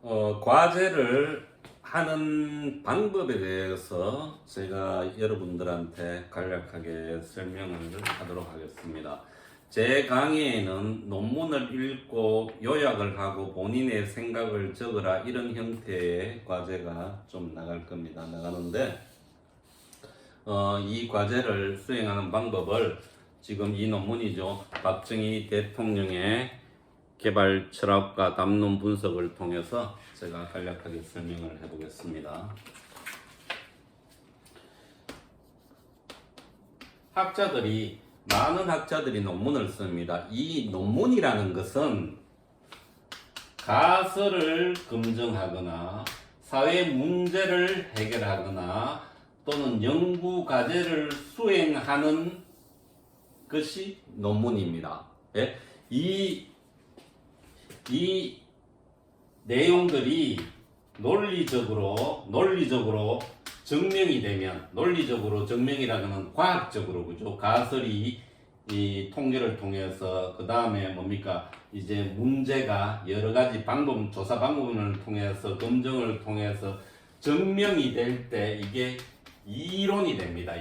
과제를 하는 방법에 대해서 제가 여러분들한테 간략하게 설명을 하도록 하겠습니다. 제 강의에는 논문을 읽고 요약을 하고 본인의 생각을 적으라 이런 형태의 과제가 좀 나가는데 이 과제를 수행하는 방법을 지금 이 논문이죠. 박정희 대통령의 개발 철학과 담론 분석을 통해서 제가 간략하게 설명을 해보겠습니다. 많은 학자들이 논문을 씁니다. 이 논문이라는 것은 가설을 검증하거나 사회 문제를 해결하거나 또는 연구 과제를 수행하는 것이 논문입니다. 예? 이 내용들이 논리적으로 증명이 되면, 논리적으로 증명이라고는 과학적으로, 그죠? 가설이 이 통계를 통해서, 그 다음에 뭡니까? 이제 문제가 여러 가지 조사 방법을 통해서, 검증을 통해서 증명이 될 때 이게 이론이 됩니다.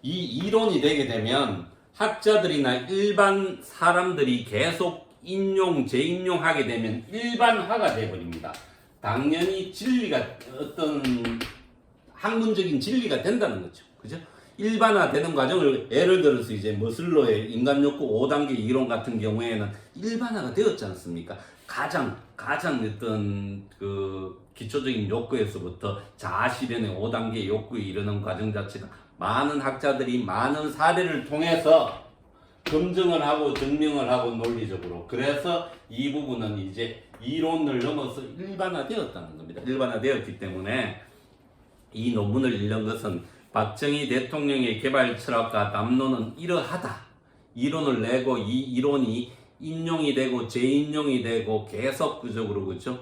이 이론이 되게 되면 학자들이나 일반 사람들이 계속 재인용하게 되면 일반화가 되어버립니다. 당연히 어떤 학문적인 진리가 된다는 거죠. 그죠? 일반화되는 과정을 예를 들어서 이제 머슬로의 인간욕구 5단계 이론 같은 경우에는 일반화가 되었지 않습니까? 가장 어떤 그 기초적인 욕구에서부터 자아실현의 5단계 욕구에 이르는 과정 자체가 많은 학자들이 많은 사례를 통해서 검증을 하고 증명을 하고 논리적으로, 그래서 이 부분은 이제 이론을 넘어서 일반화되었다는 겁니다. 일반화되었기 때문에 이 논문을 읽는 것은 박정희 대통령의 개발 철학과 담론은 이러하다, 이론을 내고 이 이론이 인용이 되고 재인용이 되고 계속적으로, 그죠?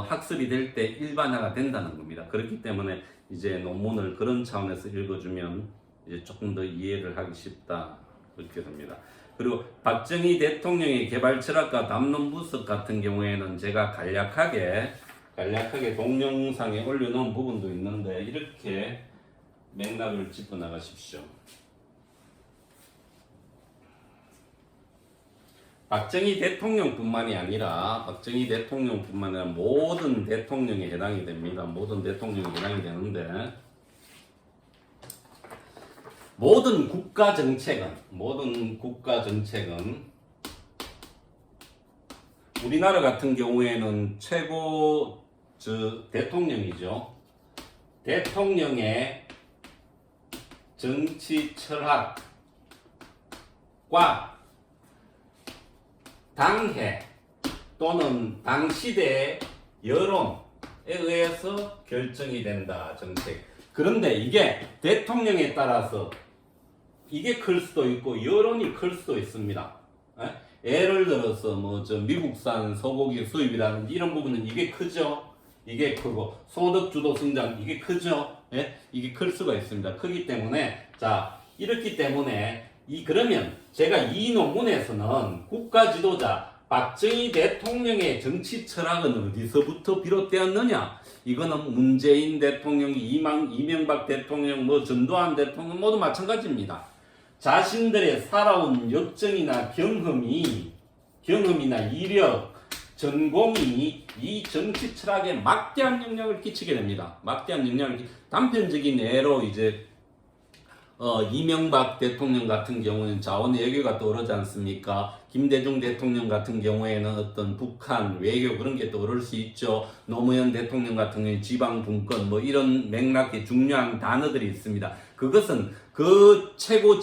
학습이 될 때 일반화가 된다는 겁니다. 그렇기 때문에 이제 논문을 그런 차원에서 읽어주면 이제 조금 더 이해를 하기 쉽다, 그렇게 됩니다. 그리고 박정희 대통령의 개발 철학과 담론 분석 같은 경우에는 제가 간략하게 동영상에 올려놓은 부분도 있는데 이렇게 맥락을 짚어 나가십시오. 박정희 대통령뿐만이 아니라 모든 대통령에 해당이 됩니다. 모든 대통령에 해당이 되는데, 모든 국가 정책은 우리나라 같은 경우에는 최고 대통령이죠. 대통령의 정치 철학과 당해 또는 당시대의 여론에 의해서 결정이 된다, 정책. 그런데 이게 대통령에 따라서 이게 클 수도 있고 여론이 클 수도 있습니다. 예를 들어서 미국산 소고기 수입이라든지 이런 부분은 이게 크죠. 이게 크고 소득 주도 성장 이게 크죠. 이게 클 수가 있습니다. 크기 때문에 이렇기 때문에 그러면 제가 이 논문에서는 국가 지도자 박정희 대통령의 정치 철학은 어디서부터 비롯되었느냐? 이거는 문재인 대통령, 이명박 대통령, 전두환 대통령 모두 마찬가지입니다. 자신들의 살아온 역정이나 경험이나 이력, 전공이 이 정치 철학에 막대한 영향을 끼치게 됩니다. 단편적인 예로 이제 이명박 대통령 같은 경우는 자원 외교가 떠오르지 않습니까? 김대중 대통령 같은 경우에는 어떤 북한 외교 그런 게 떠오를 수 있죠. 노무현 대통령 같은 경우는 지방 분권 이런 맥락의 중요한 단어들이 있습니다. 그것은 그 최고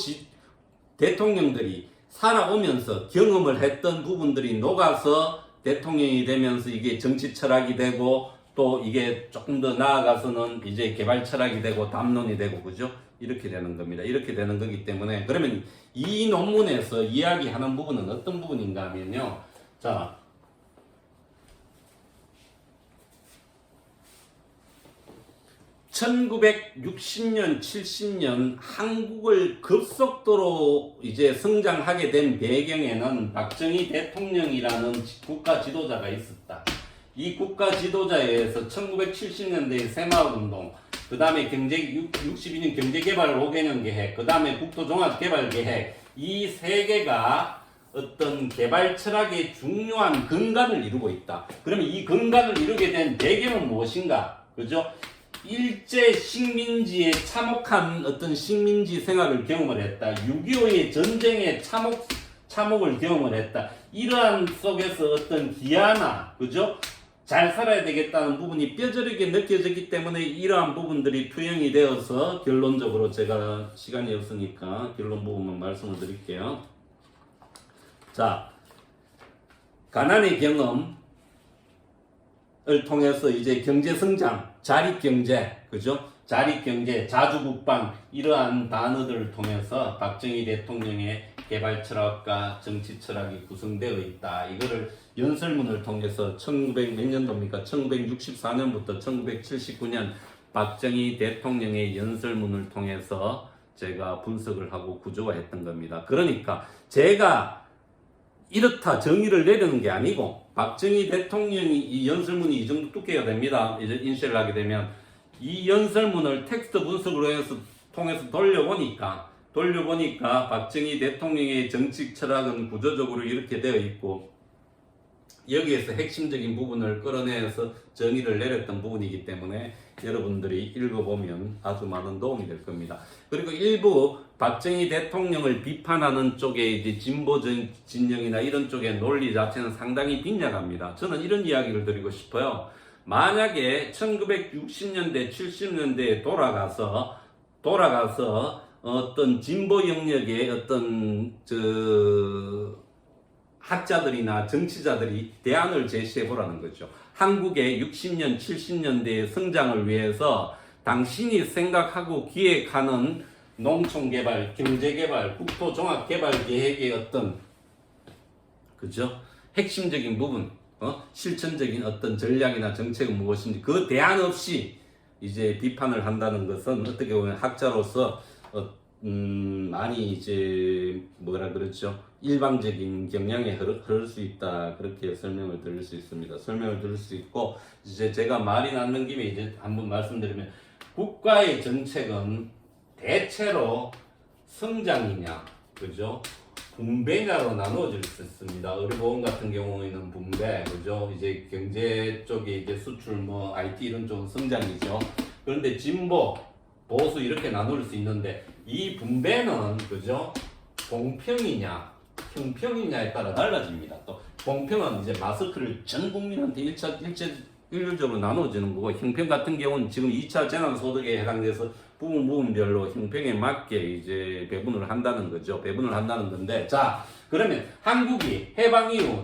대통령들이 살아오면서 경험을 했던 부분들이 녹아서 대통령이 되면서 이게 정치 철학이 되고 또 이게 조금 더 나아가서는 이제 개발 철학이 되고 담론이 되고, 그죠? 이렇게 되는 겁니다. 이렇게 되는 거기 때문에, 그러면 이 논문에서 이야기하는 부분은 어떤 부분인가 하면요. 1960년, 70년 한국을 급속도로 이제 성장하게 된 배경에는 박정희 대통령이라는 국가 지도자가 있었다. 이 국가 지도자에 의해서 1970년대의 새마을운동, 그 다음에 62년 경제개발 5개년 계획, 그 다음에 국토종합개발계획, 이 세 개가 어떤 개발 철학의 중요한 근간을 이루고 있다. 그러면 이 근간을 이루게 된 배경은 무엇인가? 그죠? 일제 식민지에 참혹한 어떤 식민지 생활을 경험을 했다. 6.25의 전쟁의 참혹을 경험을 했다. 이러한 속에서 어떤 기아나, 그죠? 잘 살아야 되겠다는 부분이 뼈저리게 느껴졌기 때문에 이러한 부분들이 투영이 되어서 결론적으로 제가 시간이 없으니까 결론 부분만 말씀을 드릴게요. 자, 가난의 경험을 통해서 이제 경제성장, 자립경제, 그죠? 자립경제, 자주국방, 이러한 단어들을 통해서 박정희 대통령의 개발 철학과 정치 철학이 구성되어 있다. 이거를 연설문을 통해서 1900 몇 년도입니까? 1964년부터 1979년 박정희 대통령의 연설문을 통해서 제가 분석을 하고 구조화했던 겁니다. 그러니까 제가 이렇다 정의를 내리는 게 아니고 박정희 대통령이 이 연설문이 이 정도 두께가 됩니다. 이제 인쇄를 하게 되면 이 연설문을 텍스트 분석으로 해서 통해서 돌려보니까 박정희 대통령의 정치 철학은 구조적으로 이렇게 되어 있고 여기에서 핵심적인 부분을 끌어내서 정의를 내렸던 부분이기 때문에 여러분들이 읽어보면 아주 많은 도움이 될 겁니다. 그리고 일부 박정희 대통령을 비판하는 쪽에 이제 진보 진영이나 이런 쪽의 논리 자체는 상당히 빈약합니다. 저는 이런 이야기를 드리고 싶어요. 만약에 1960년대, 70년대에 돌아가서 어떤 진보 영역의 어떤 학자들이나 정치자들이 대안을 제시해 보라는 거죠. 한국의 60년, 70년대의 성장을 위해서 당신이 생각하고 기획하는 농촌개발, 경제개발, 국토종합개발 계획의 어떤 그죠? 핵심적인 부분, 실천적인 어떤 전략이나 정책은 무엇인지 그 대안 없이 이제 비판을 한다는 것은 어떻게 보면 학자로서 많이 이제 뭐라 그렇죠? 일방적인 경향에 흐를 수 있다. 그렇게 설명을 드릴 수 있습니다. 설명을 드릴 수 있고 이제 제가 말이 나는 김에 이제 한번 말씀드리면 국가의 정책은 대체로 성장이냐, 그죠? 분배냐로 나누어질 수 있습니다. 의료보험 같은 경우에는 분배, 그죠? 이제 경제 쪽에 이제 수출, 뭐 IT 이런 쪽은 성장이죠. 그런데 진보, 보수 이렇게 나눌 수 있는데 이 분배는 그죠? 공평이냐, 형평이냐에 따라 달라집니다. 또 공평은 이제 마스크를 전 국민한테 일률적으로 나눠지는 거고 형평 같은 경우는 지금 2차 재난소득에 해당돼서 부분별로 형평에 맞게 이제 배분을 한다는 거죠. 배분을 한다는 건데 자 그러면 한국이 해방 이후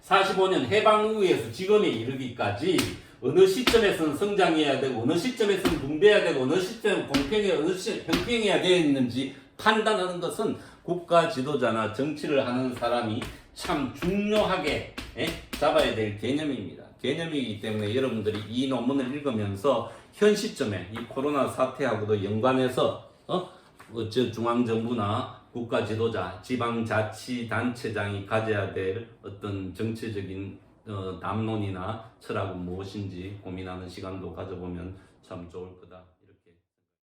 1945년 해방 이후에서 지금에 이르기까지 어느 시점에서는 성장해야 되고 어느 시점에서는 분배해야 되고 어느 시점에 공평해 어느 시점에 형평해야 되는지 판단하는 것은 국가 지도자나 정치를 하는 사람이 참 중요하게 잡아야 될 개념입니다. 개념이기 때문에 여러분들이 이 논문을 읽으면서 현 시점에 이 코로나 사태하고도 연관해서 중앙정부나 국가 지도자, 지방자치단체장이 가져야 될 어떤 정치적인 담론이나 철학은 무엇인지 고민하는 시간도 가져보면 참 좋을 거다.